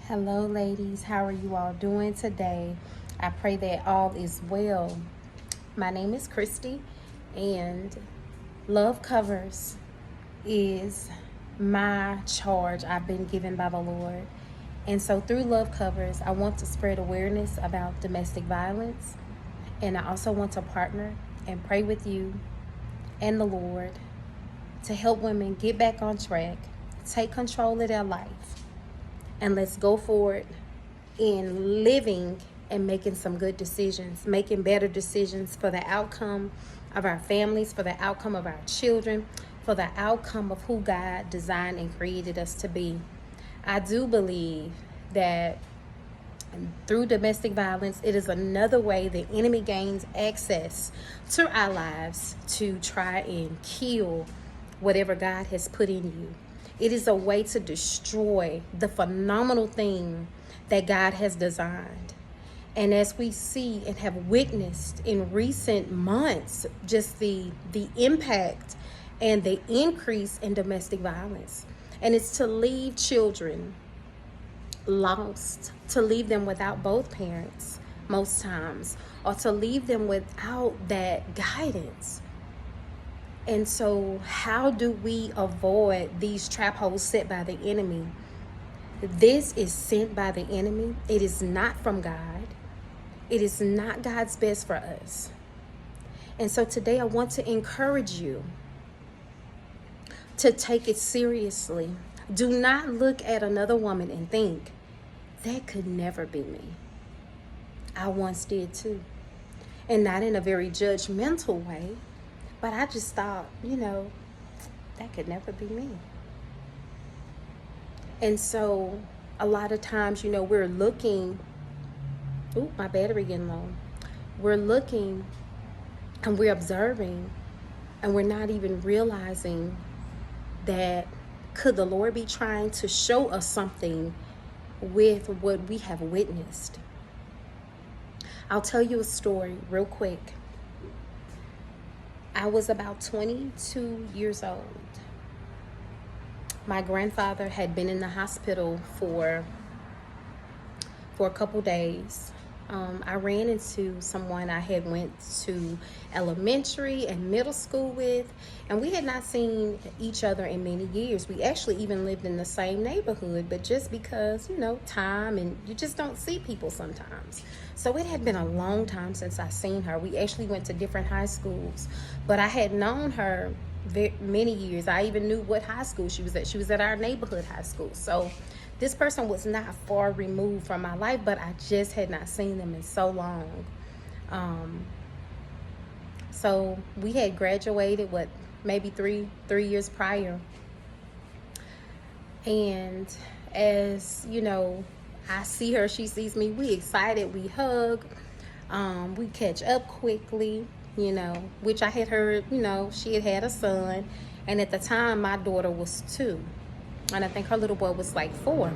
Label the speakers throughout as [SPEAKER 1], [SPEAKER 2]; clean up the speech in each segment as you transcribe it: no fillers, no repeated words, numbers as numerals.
[SPEAKER 1] Hello, ladies. How are you all doing today? I pray that all is well. My name is Christy, and Love Covers is my charge I've been given by the Lord. And so, through Love Covers, I want to spread awareness about domestic violence, and I also want to partner and pray with you and the Lord to help women get back on track, take control of their life, and let's go forward in living and making some good decisions, making better decisions for the outcome of our families, for the outcome of our children, for the outcome of who God designed and created us to be. I do believe that through domestic violence, it is another way the enemy gains access to our lives to try and kill whatever God has put in you. It is a way to destroy the phenomenal thing that God has designed. And as we see and have witnessed in recent months, just the impact and the increase in domestic violence. And it's to leave children lost, to leave them without both parents most times, or to leave them without that guidance. And so, how do we avoid these trap holes set by the enemy? This is sent by the enemy. It is not from God. It is not God's best for us. And so today I want to encourage you to take it seriously. Do not look at another woman and think, that could never be me. I once did too. And not in a very judgmental way, but I just thought, that could never be me. And so a lot of times, we're looking, my battery getting low. We're looking and we're observing and we're not even realizing that could the Lord be trying to show us something with what we have witnessed. I'll tell you a story real quick. I was about 22 years old. My grandfather had been in the hospital for a couple days. I ran into someone I had went to elementary and middle school with, and we had not seen each other in many years. We actually even lived in the same neighborhood, but just because, time, and you just don't see people sometimes. So it had been a long time since I seen her. We actually went to different high schools, but I had known her many years. I even knew what high school she was at. She was at our neighborhood high school. So this person was not far removed from my life, but I just had not seen them in so long. So we had graduated, maybe three years prior. And as, I see her, she sees me, we excited, we hug, we catch up quickly, which I had heard, she had a son. And at the time, my daughter was 2. And I think her little boy was like 4.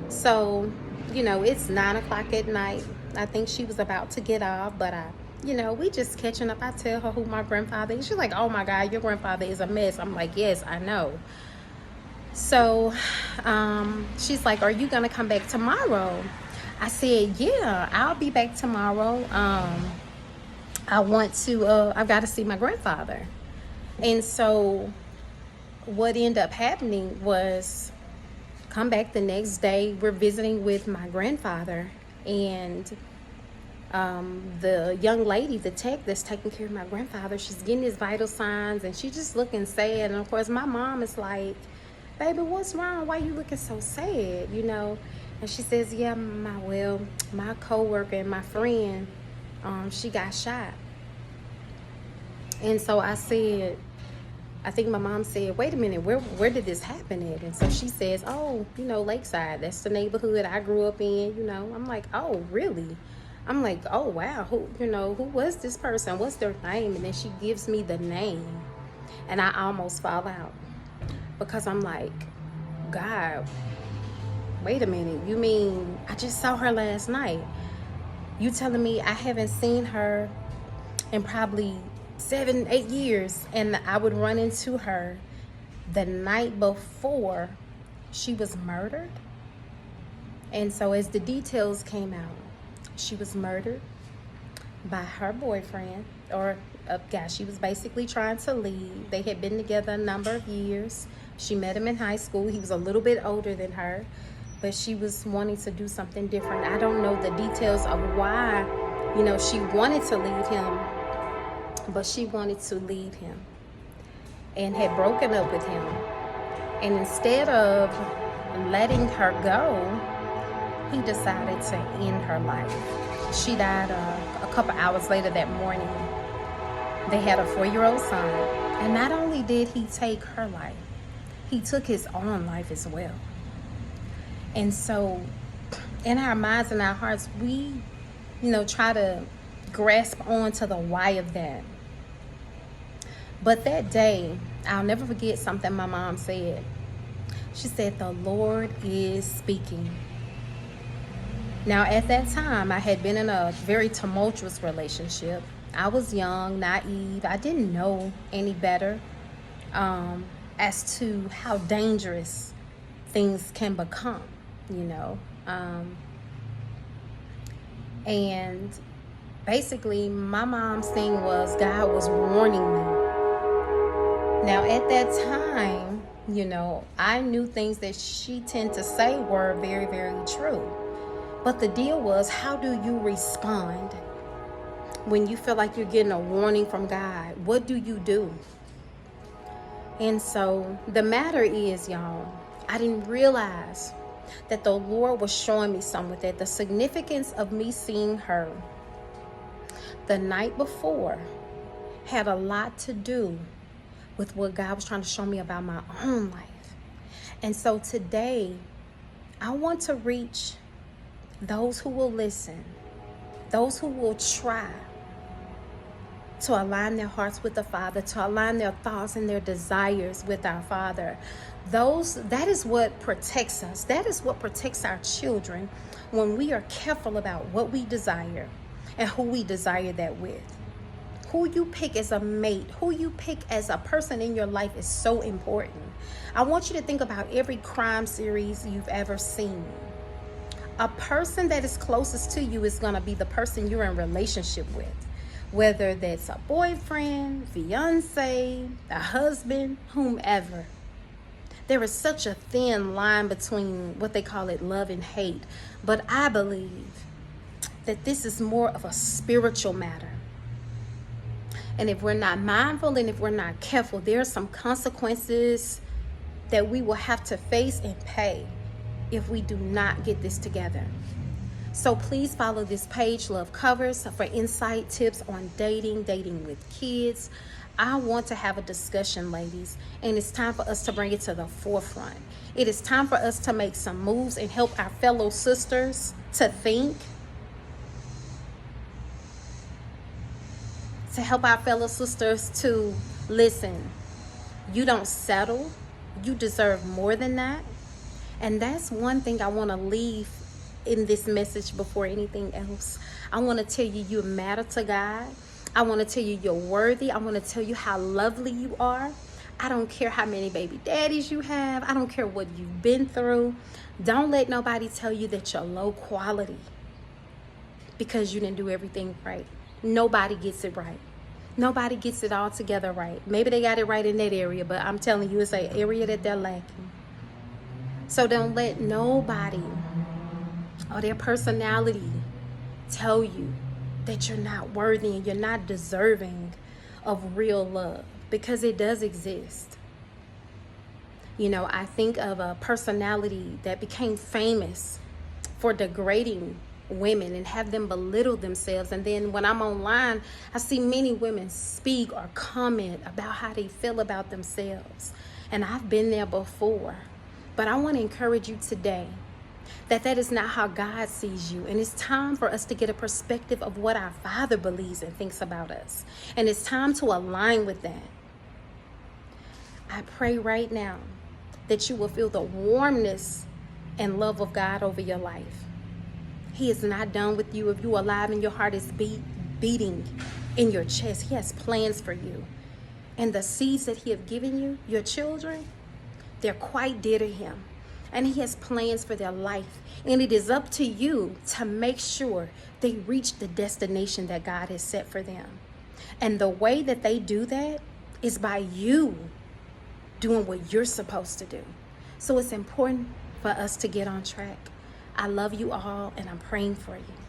[SPEAKER 1] So, it's 9 o'clock at night. I think she was about to get off, but we just catching up. I tell her who my grandfather is. She's like, oh my God, your grandfather is a mess. I'm like, yes, I know. So, she's like, are you going to come back tomorrow? I said, yeah, I'll be back tomorrow. I've got to see my grandfather. And so what ended up happening was come back the next day. We're visiting with my grandfather, and the young lady, the tech that's taking care of my grandfather, she's getting his vital signs and she's just looking sad. And of course my mom is like, baby, what's wrong? Why you looking so sad? And she says, yeah, my coworker and my friend, she got shot. And so I think my mom said, wait a minute, where did this happen at? And so she says, oh, Lakeside, that's the neighborhood I grew up in, I'm like, oh, really? I'm like, oh, wow, who was this person? What's their name? And then she gives me the name, and I almost fall out because I'm like, God, wait a minute, you mean I just saw her last night? You telling me I haven't seen her in probably 7-8 years, and I would run into her the night before she was murdered? And so as the details came out, she was murdered by her boyfriend, or a guy she was basically trying to leave. They had been together a number of years. She met him in high school. He was a little bit older than her, but she was wanting to do something different. I don't know the details of why, she wanted to leave him, but she wanted to leave him and had broken up with him. And instead of letting her go, he decided to end her life. She died a couple hours later that morning. They had a 4-year-old son. And not only did he take her life, he took his own life as well. And so in our minds and our hearts, we, try to grasp onto the why of that. But that day, I'll never forget something my mom said. She said, "The Lord is speaking." Now, at that time, I had been in a very tumultuous relationship. I was young, naive. I didn't know any better as to how dangerous things can become, And basically, my mom's thing was God was warning me. Now, at that time, I knew things that she tended to say were very, very true. But the deal was, how do you respond when you feel like you're getting a warning from God? What do you do? And so the matter is, y'all, I didn't realize that the Lord was showing me something with it. The significance of me seeing her the night before had a lot to do with what God was trying to show me about my own life. And so today, I want to reach those who will listen, those who will try to align their hearts with the Father, to align their thoughts and their desires with our Father. That is what protects us. That is what protects our children when we are careful about what we desire and who we desire that with. Who you pick as a mate, who you pick as a person in your life is so important. I want you to think about every crime series you've ever seen. A person that is closest to you is going to be the person you're in relationship with, whether that's a boyfriend, fiance, a husband, whomever. There is such a thin line between what they call it love and hate, but I believe that this is more of a spiritual matter. And if we're not mindful and if we're not careful, there are some consequences that we will have to face and pay if we do not get this together. So please follow this page, Love Covers, for insight, tips on dating with kids. I want to have a discussion, ladies, and it's time for us to bring it to the forefront. It is time for us to make some moves and help our fellow sisters to think, to help our fellow sisters to listen. You don't settle. You deserve more than that. And that's one thing I want to leave in this message before anything else. I want to tell you matter to God. I want to tell you you're worthy. I want to tell you how lovely you are. I don't care how many baby daddies you have. I don't care what you've been through. Don't let nobody tell you that you're low quality because you didn't do everything right. Nobody gets it right. Nobody gets it all together right. Maybe they got it right in that area, but I'm telling you, it's an area that they're lacking. So don't let nobody or their personality tell you that you're not worthy and you're not deserving of real love, because it does exist. I think of a personality that became famous for degrading women and have them belittle themselves. And then when I'm online, I see many women speak or comment about how they feel about themselves. And I've been there before. But I want to encourage you today that is not how God sees you. And it's time for us to get a perspective of what our Father believes and thinks about us. And it's time to align with that. I pray right now that you will feel the warmness and love of God over your life. He is not done with you. If you're alive and your heart is beating in your chest, He has plans for you. And the seeds that He has given you, your children, they're quite dear to Him. and He has plans for their life. And it is up to you to make sure they reach the destination that God has set for them. And the way that they do that is by you doing what you're supposed to do. So it's important for us to get on track. I love you all, and I'm praying for you.